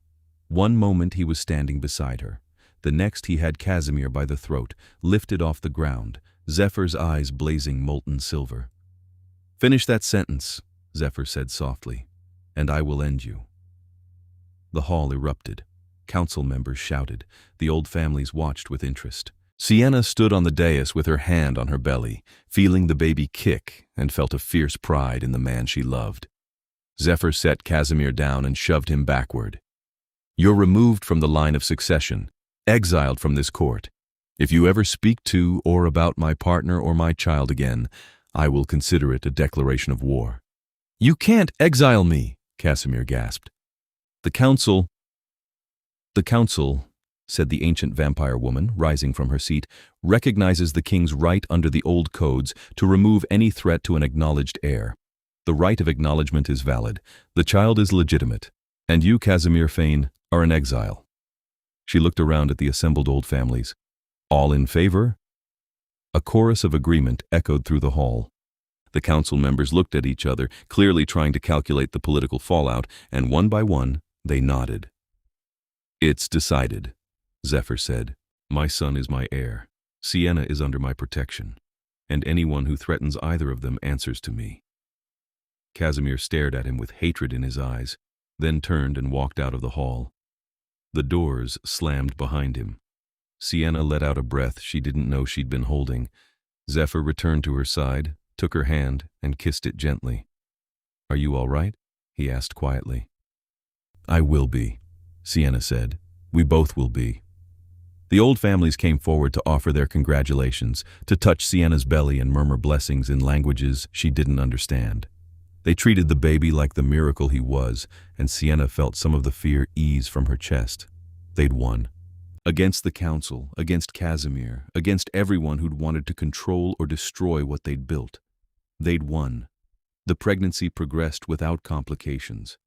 One moment he was standing beside her. The next he had Casimir by the throat, lifted off the ground, Zephyr's eyes blazing molten silver. "Finish that sentence," Zephyr said softly, "and I will end you." The hall erupted. Council members shouted. The old families watched with interest. Sienna stood on the dais with her hand on her belly, feeling the baby kick, and felt a fierce pride in the man she loved. Zephyr set Casimir down and shoved him backward. "You're removed from the line of succession, exiled from this court. If you ever speak to or about my partner or my child again, I will consider it a declaration of war." "You can't exile me," Casimir gasped. The council, said the ancient vampire woman, rising from her seat, recognizes the king's right under the old codes to remove any threat to an acknowledged heir. The right of acknowledgement is valid. The child is legitimate. And you, Casimir Fane, are in exile. She looked around at the assembled old families. All in favor? A chorus of agreement echoed through the hall. The council members looked at each other, clearly trying to calculate the political fallout, and one by one, they nodded. It's decided, Zephyr said. My son is my heir. Sienna is under my protection, and anyone who threatens either of them answers to me. Casimir stared at him with hatred in his eyes, then turned and walked out of the hall. The doors slammed behind him. Sienna let out a breath she didn't know she'd been holding. Zephyr returned to her side, took her hand, and kissed it gently. Are you all right? He asked quietly. I will be, Sienna said. We both will be. The old families came forward to offer their congratulations, to touch Sienna's belly and murmur blessings in languages she didn't understand. They treated the baby like the miracle he was, and Sienna felt some of the fear ease from her chest. They'd won. Against the council, against Casimir, against everyone who'd wanted to control or destroy what they'd built. They'd won. The pregnancy progressed without complications.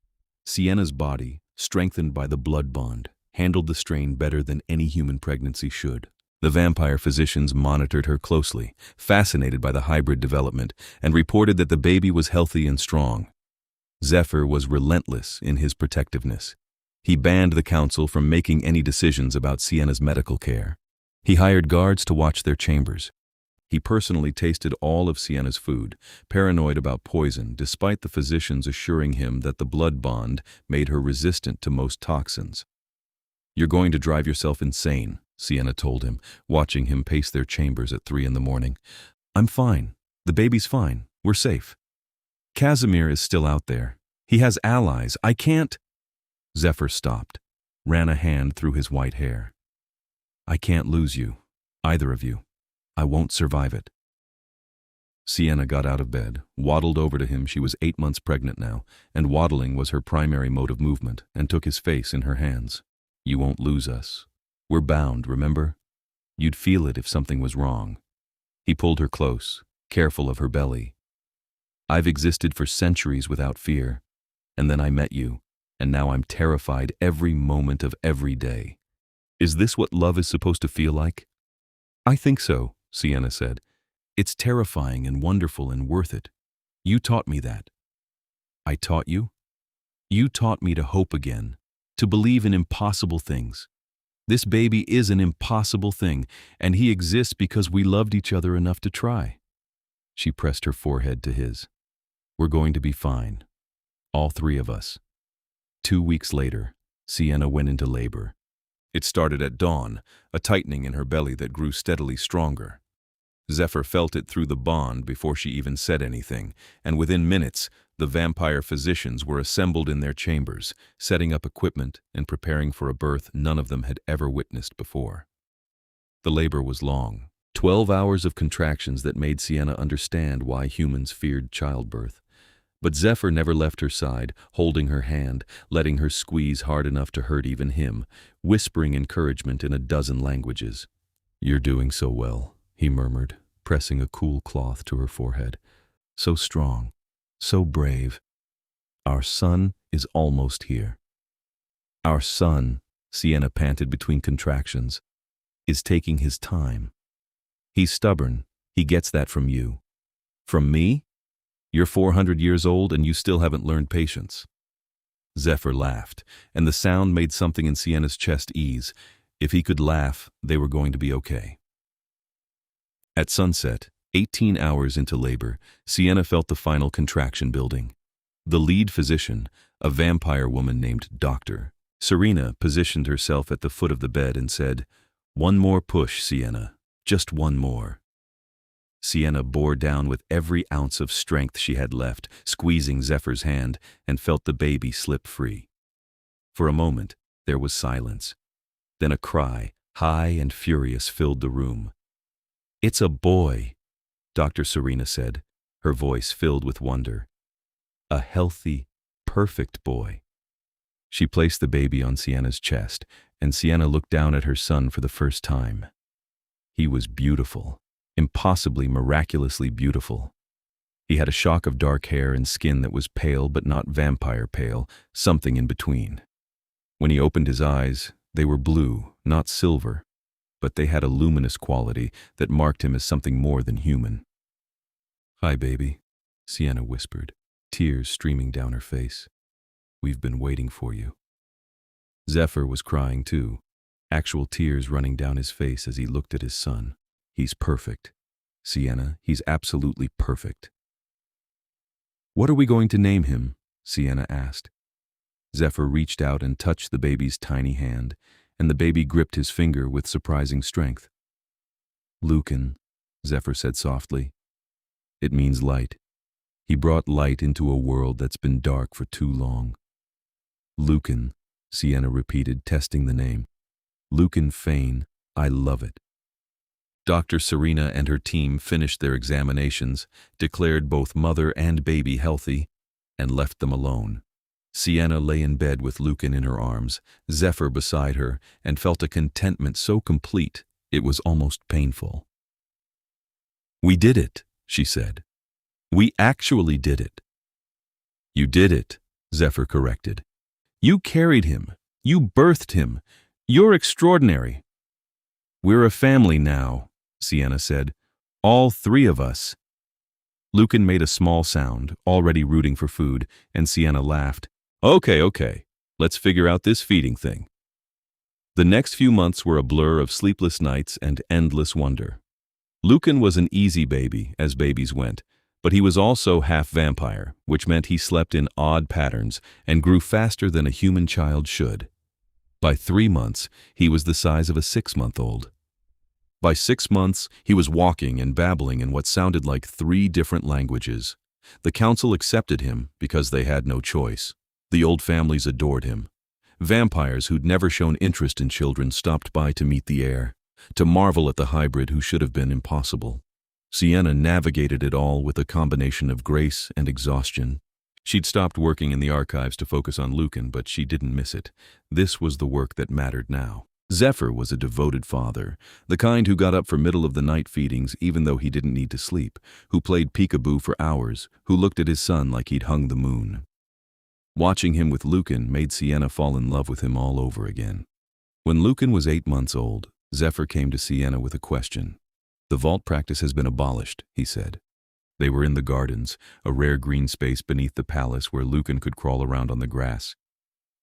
Sienna's body, strengthened by the blood bond, handled the strain better than any human pregnancy should. The vampire physicians monitored her closely, fascinated by the hybrid development, and reported that the baby was healthy and strong. Zephyr was relentless in his protectiveness. He banned the council from making any decisions about Sienna's medical care. He hired guards to watch their chambers. He personally tasted all of Sienna's food, paranoid about poison, despite the physicians assuring him that the blood bond made her resistant to most toxins. You're going to drive yourself insane, Sienna told him, watching him pace their chambers at 3 a.m. I'm fine. The baby's fine. We're safe. Casimir is still out there. He has allies. I can't. Zephyr stopped, ran a hand through his white hair. I can't lose you, either of you. I won't survive it. Sienna got out of bed, waddled over to him. She was 8 months pregnant now, and waddling was her primary mode of movement, and took his face in her hands. You won't lose us. We're bound, remember? You'd feel it if something was wrong. He pulled her close, careful of her belly. I've existed for centuries without fear, and then I met you, and now I'm terrified every moment of every day. Is this what love is supposed to feel like? I think so, Sienna said. It's terrifying and wonderful and worth it. You taught me that. I taught you? You taught me to hope again, to believe in impossible things. This baby is an impossible thing, and he exists because we loved each other enough to try. She pressed her forehead to his. We're going to be fine. All 3 of us. 2 weeks later, Sienna went into labor. It started at dawn, a tightening in her belly that grew steadily stronger. Zephyr felt it through the bond before she even said anything, and within minutes, the vampire physicians were assembled in their chambers, setting up equipment and preparing for a birth none of them had ever witnessed before. The labor was long, 12 hours of contractions that made Sienna understand why humans feared childbirth. But Zephyr never left her side, holding her hand, letting her squeeze hard enough to hurt even him, whispering encouragement in a dozen languages. You're doing so well, he murmured, pressing a cool cloth to her forehead. So strong, so brave. Our son is almost here. Our son, Sienna panted between contractions, is taking his time. He's stubborn. He gets that from you. From me? You're 400 years old and you still haven't learned patience. Zephyr laughed, and the sound made something in Sienna's chest ease. If he could laugh, they were going to be okay. At sunset, 18 hours into labor, Sienna felt the final contraction building. The lead physician, a vampire woman named Dr. Serena, positioned herself at the foot of the bed and said, "One more push, Sienna. Just one more." Sienna bore down with every ounce of strength she had left, squeezing Zephyr's hand, and felt the baby slip free. For a moment, there was silence. Then a cry, high and furious, filled the room. "It's a boy," Dr. Serena said, her voice filled with wonder. "A healthy, perfect boy." She placed the baby on Sienna's chest, and Sienna looked down at her son for the first time. He was beautiful. Impossibly, miraculously beautiful. He had a shock of dark hair and skin that was pale but not vampire pale, something in between. When he opened his eyes, They were blue, not silver, but they had a luminous quality that marked him as something more than human. "Hi, baby," Sienna whispered, tears streaming down her face. "We've been waiting for you." Zephyr was crying too, actual tears running down his face as he looked at his son. "He's perfect. Sienna, he's absolutely perfect." "What are we going to name him?" Sienna asked. Zephyr reached out and touched the baby's tiny hand, and the baby gripped his finger with surprising strength. "Lucan," Zephyr said softly. "It means light. He brought light into a world that's been dark for too long." "Lucan," Sienna repeated, testing the name. "Lucan Fane, I love it." Dr. Serena and her team finished their examinations, declared both mother and baby healthy, and left them alone. Sienna lay in bed with Lucan in her arms, Zephyr beside her, and felt a contentment so complete it was almost painful. "We did it," she said. "We actually did it." "You did it," Zephyr corrected. "You carried him. You birthed him. You're extraordinary." "We're a family now," Sienna said. "All three of us." Lucan made a small sound, already rooting for food, and Sienna laughed. Okay, let's figure out this feeding thing." The next few months were a blur of sleepless nights and endless wonder. Lucan was an easy baby, as babies went, but he was also half vampire, which meant he slept in odd patterns and grew faster than a human child should. By 3 months, he was the size of a 6-month-old. By 6 months, he was walking and babbling in what sounded like 3 different languages. The council accepted him because they had no choice. The old families adored him. Vampires who'd never shown interest in children stopped by to meet the heir, to marvel at the hybrid who should have been impossible. Sienna navigated it all with a combination of grace and exhaustion. She'd stopped working in the archives to focus on Lucan, but she didn't miss it. This was the work that mattered now. Zephyr was a devoted father, the kind who got up for middle-of-the-night feedings even though he didn't need to sleep, who played peekaboo for hours, who looked at his son like he'd hung the moon. Watching him with Lucan made Sienna fall in love with him all over again. When Lucan was 8 months old, Zephyr came to Sienna with a question. "The vault practice has been abolished," he said. They were in the gardens, a rare green space beneath the palace where Lucan could crawl around on the grass.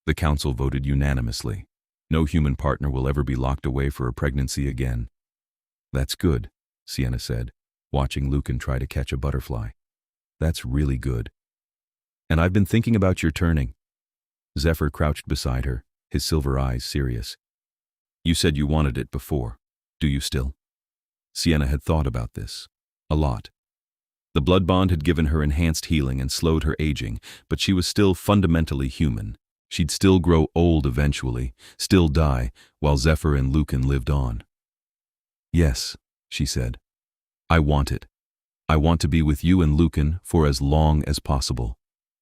The council voted unanimously. No human partner will ever be locked away for a pregnancy again. "That's good," Sienna said, watching Lucan try to catch a butterfly. "That's really good. And I've been thinking about your turning." Zephyr crouched beside her, his silver eyes serious. "You said you wanted it before. Do you still?" Sienna had thought about this. A lot. The blood bond had given her enhanced healing and slowed her aging, but she was still fundamentally human. She'd still grow old eventually, still die, while Zephyr and Lucan lived on. "Yes," she said. "I want it. I want to be with you and Lucan for as long as possible.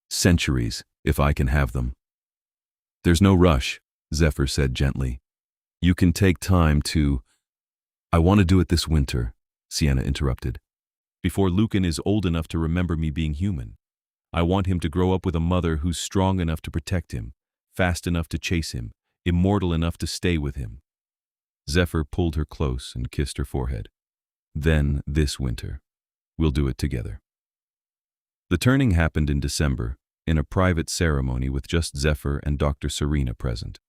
Centuries, if I can have them." "There's no rush," Zephyr said gently. "You can take time to—" "I want to do it this winter," Sienna interrupted. "Before Lucan is old enough to remember me being human. I want him to grow up with a mother who's strong enough to protect him, fast enough to chase him, immortal enough to stay with him." Zephyr pulled her close and kissed her forehead. "Then, this winter, we'll do it together." The turning happened in December, in a private ceremony with just Zephyr and Dr. Serena present.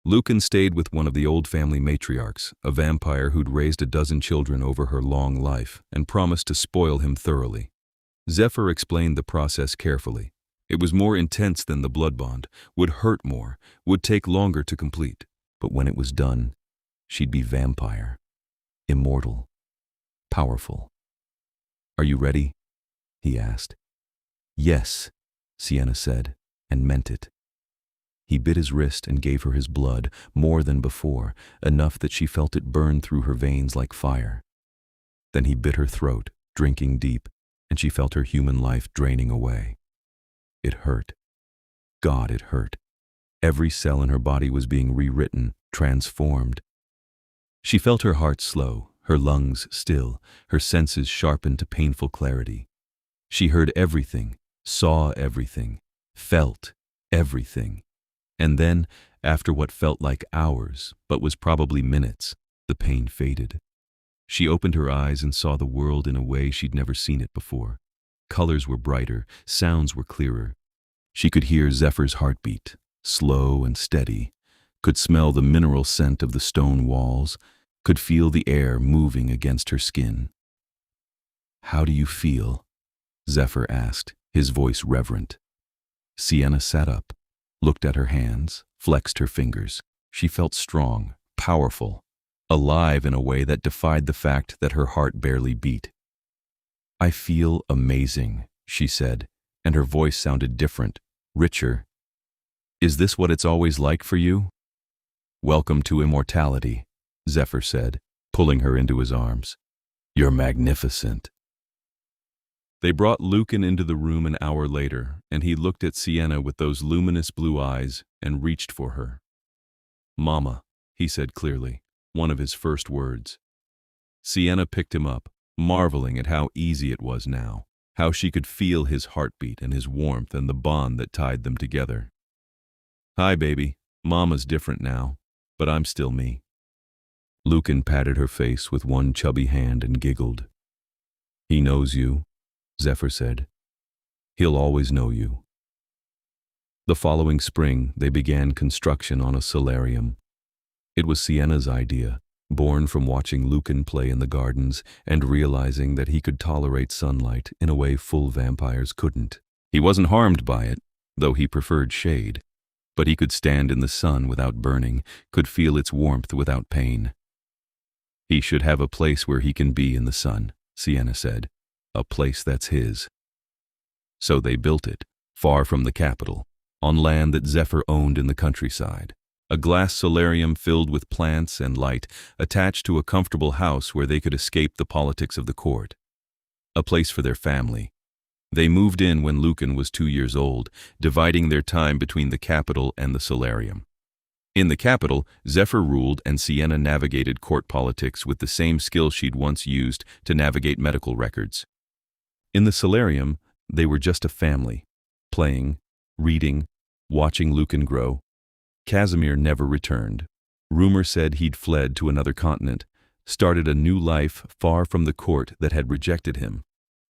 Lucan stayed with one of the old family matriarchs, a vampire who'd raised a dozen children over her long life, and promised to spoil him thoroughly. Zephyr explained the process carefully. It was more intense than the blood bond, would hurt more, would take longer to complete. But when it was done, she'd be vampire, immortal, powerful. "Are you ready?" he asked. "Yes," Sienna said, and meant it. He bit his wrist and gave her his blood, more than before, enough that she felt it burn through her veins like fire. Then he bit her throat, drinking deep, and she felt her human life draining away. It hurt. God, it hurt. Every cell in her body was being rewritten, transformed. She felt her heart slow, her lungs still, her senses sharpened to painful clarity. She heard everything, saw everything, felt everything. And then, After what felt like hours, but was probably minutes, the pain faded. She opened her eyes and saw the world in a way she'd never seen it before. Colors were brighter, sounds were clearer. She could hear Zephyr's heartbeat, slow and steady, could smell the mineral scent of the stone walls, could feel the air moving against her skin. "How do you feel?" Zephyr asked, his voice reverent. Sienna sat up, looked at her hands, flexed her fingers. She felt strong, powerful, alive in a way that defied the fact that her heart barely beat. "I feel amazing," she said, and her voice sounded different, richer. "Is this what it's always like for you?" "Welcome to immortality," Zephyr said, pulling her into his arms. "You're magnificent." They brought Lucan into the room an hour later, and he looked at Sienna with those luminous blue eyes and reached for her. "Mama," he said clearly, one of his first words. Sienna picked him up, marveling at how easy it was now, how she could feel his heartbeat and his warmth and the bond that tied them together. "Hi, baby. Mama's different now, but I'm still me." Lucan patted her face with one chubby hand and giggled. "He knows you," Zephyr said. "He'll always know you." The following spring, they began construction on a solarium. It was Sienna's idea, born from watching Lucan play in the gardens and realizing that he could tolerate sunlight in a way full vampires couldn't. He wasn't harmed by it, though he preferred shade, but he could stand in the sun without burning, could feel its warmth without pain. "He should have a place where he can be in the sun," Sienna said. "A place that's his." So they built it, far from the capital, on land that Zephyr owned in the countryside. A glass solarium filled with plants and light, attached to a comfortable house where they could escape the politics of the court. A place for their family. They moved in when Lucan was 2 years old, dividing their time between the capital and the solarium. In the capital, Zephyr ruled and Sienna navigated court politics with the same skill she'd once used to navigate medical records. In the solarium, they were just a family, playing, reading, watching Lucan grow. Casimir never returned. Rumor said he'd fled to another continent, started a new life far from the court that had rejected him.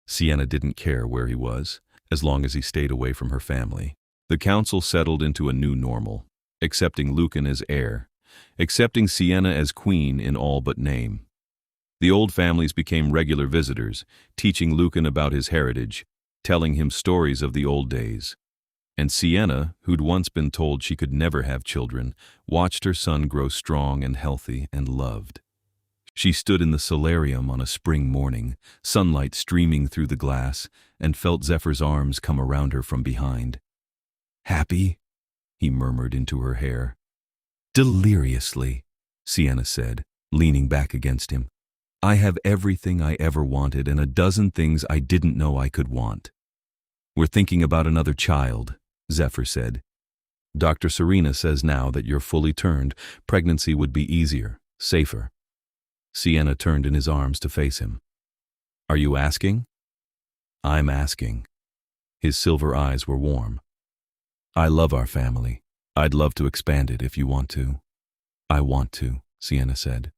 Sienna didn't care where he was, as long as he stayed away from her family. The council settled into a new normal, accepting Lucan as heir, accepting Sienna as queen in all but name. The old families became regular visitors, teaching Lucan about his heritage, telling him stories of the old days. And Sienna, who'd once been told she could never have children, watched her son grow strong and healthy and loved. She stood in the solarium on a spring morning, sunlight streaming through the glass, and felt Zephyr's arms come around her from behind. "Happy?" he murmured into her hair. "Deliriously," Sienna said, leaning back against him. "I have everything I ever wanted and a dozen things I didn't know I could want." "We're thinking about another child," Zephyr said. "Dr. Serena says now that you're fully turned, pregnancy would be easier, safer." Sienna turned in his arms to face him. "Are you asking?" "I'm asking." His silver eyes were warm. "I love our family. I'd love to expand it if you want to." "I want to," Sienna said.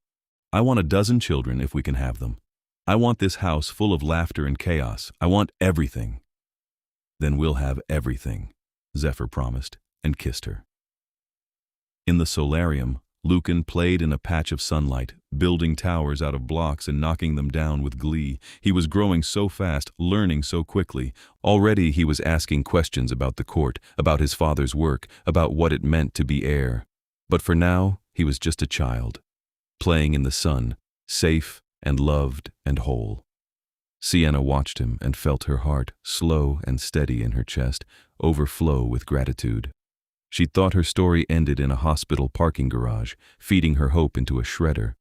"I want a dozen children if we can have them. I want this house full of laughter and chaos. I want everything." "Then we'll have everything," Zephyr promised, and kissed her. In the solarium, Lucan played in a patch of sunlight, building towers out of blocks and knocking them down with glee. He was growing so fast, learning so quickly. Already he was asking questions about the court, about his father's work, about what it meant to be heir. But for now, he was just a child, playing in the sun, safe and loved and whole. Sienna watched him and felt her heart, slow and steady in her chest, overflow with gratitude. She'd thought her story ended in a hospital parking garage, feeding her hope into a shredder.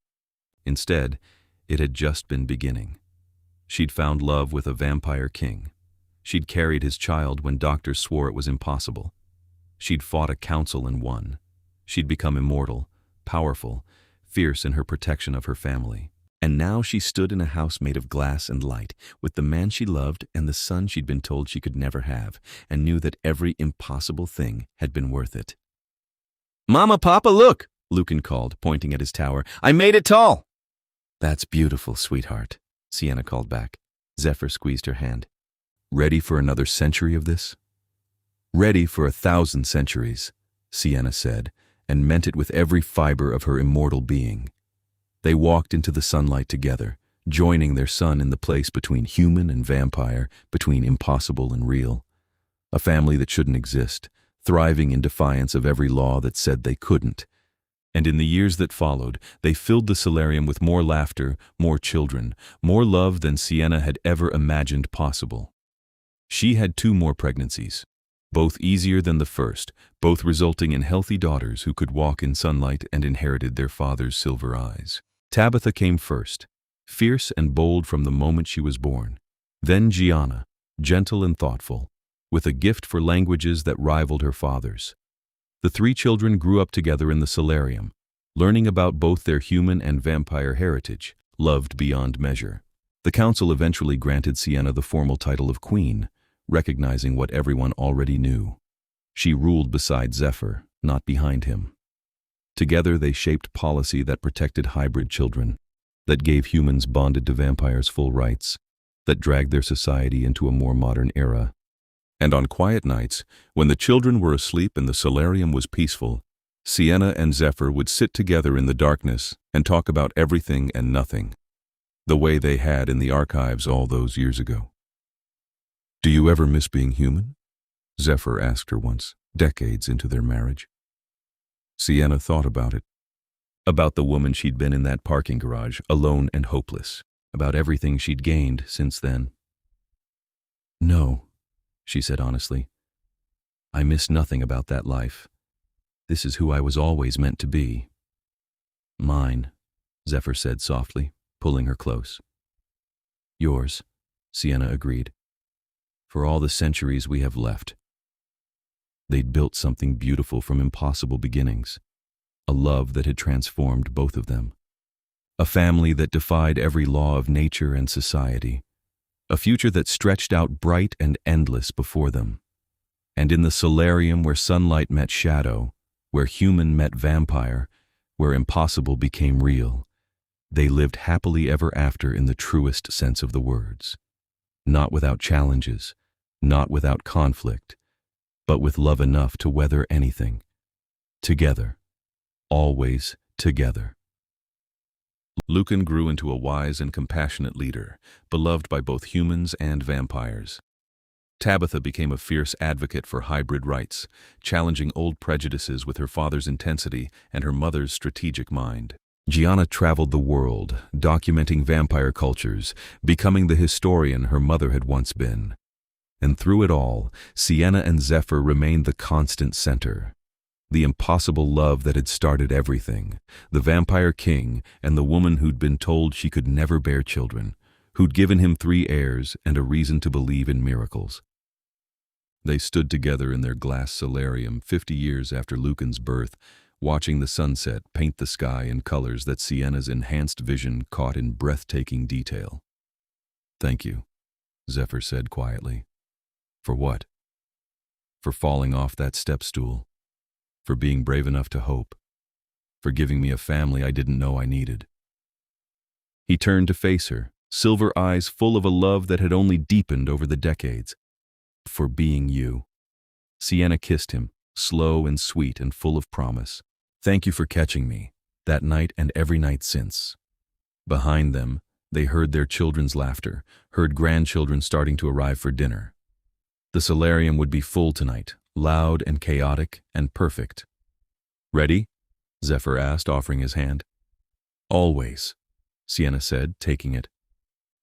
Instead, it had just been beginning. She'd found love with a vampire king. She'd carried his child when doctors swore it was impossible. She'd fought a council and won. She'd become immortal, powerful, fierce in her protection of her family. And now she stood in a house made of glass and light, with the man she loved and the son she'd been told she could never have, and knew that every impossible thing had been worth it. "Mama, Papa, look!" Lucan called, pointing at his tower. "I made it tall!" "That's beautiful, sweetheart," Sienna called back. Zephyr squeezed her hand. "Ready for another century of this?" "Ready for 1,000 centuries," Sienna said, and meant it with every fiber of her immortal being. They walked into the sunlight together, joining their son in the place between human and vampire, between impossible and real. A family that shouldn't exist, thriving in defiance of every law that said they couldn't. And in the years that followed, they filled the solarium with more laughter, more children, more love than Sienna had ever imagined possible. She had 2 more pregnancies, both easier than the first, both resulting in healthy daughters who could walk in sunlight and inherited their father's silver eyes. Tabitha came first, fierce and bold from the moment she was born. Then Gianna, gentle and thoughtful, with a gift for languages that rivaled her father's. The 3 children grew up together in the solarium, learning about both their human and vampire heritage, loved beyond measure. The council eventually granted Sienna the formal title of queen, recognizing what everyone already knew. She ruled beside Zephyr, not behind him. Together they shaped policy that protected hybrid children, that gave humans bonded to vampires full rights, that dragged their society into a more modern era. And on quiet nights, when the children were asleep and the solarium was peaceful, Sienna and Zephyr would sit together in the darkness and talk about everything and nothing, the way they had in the archives all those years ago. "Do you ever miss being human?" Zephyr asked her once, decades into their marriage. Sienna thought about it. About the woman she'd been in that parking garage, alone and hopeless. About everything she'd gained since then. "No," she said honestly. "I miss nothing about that life. This is who I was always meant to be." "Mine," Zephyr said softly, pulling her close. "Yours," Sienna agreed. "For all the centuries we have left." They'd built something beautiful from impossible beginnings, a love that had transformed both of them, a family that defied every law of nature and society, a future that stretched out bright and endless before them. And in the solarium where sunlight met shadow, where human met vampire, where impossible became real, they lived happily ever after in the truest sense of the words. Not without challenges, not without conflict, but with love enough to weather anything. Together, always together. Lucan grew into a wise and compassionate leader, beloved by both humans and vampires. Tabitha became a fierce advocate for hybrid rights, challenging old prejudices with her father's intensity and her mother's strategic mind. Gianna traveled the world, documenting vampire cultures, becoming the historian her mother had once been. And through it all, Sienna and Zephyr remained the constant center. The impossible love that had started everything, the vampire king and the woman who'd been told she could never bear children, who'd given him 3 heirs and a reason to believe in miracles. They stood together in their glass solarium 50 years after Lucan's birth, watching the sunset paint the sky in colors that Sienna's enhanced vision caught in breathtaking detail. "Thank you," Zephyr said quietly. "For what?" "For falling off that step stool. For being brave enough to hope. For giving me a family I didn't know I needed." He turned to face her, silver eyes full of a love that had only deepened over the decades. "For being you." Sienna kissed him, slow and sweet and full of promise. "Thank you for catching me, that night and every night since." Behind them, they heard their children's laughter, heard grandchildren starting to arrive for dinner. The solarium would be full tonight, loud and chaotic and perfect. "Ready?" Zephyr asked, offering his hand. "Always," Sienna said, taking it.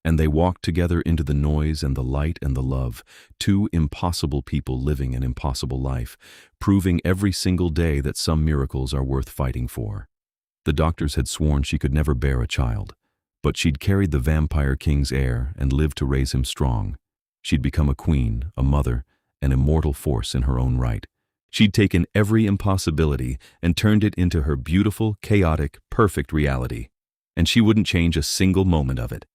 And they walked together into the noise and the light and the love, 2 impossible people living an impossible life, proving every single day that some miracles are worth fighting for. The doctors had sworn she could never bear a child, but she'd carried the vampire king's heir and lived to raise him strong. She'd become a queen, a mother, an immortal force in her own right. She'd taken every impossibility and turned it into her beautiful, chaotic, perfect reality. And she wouldn't change a single moment of it.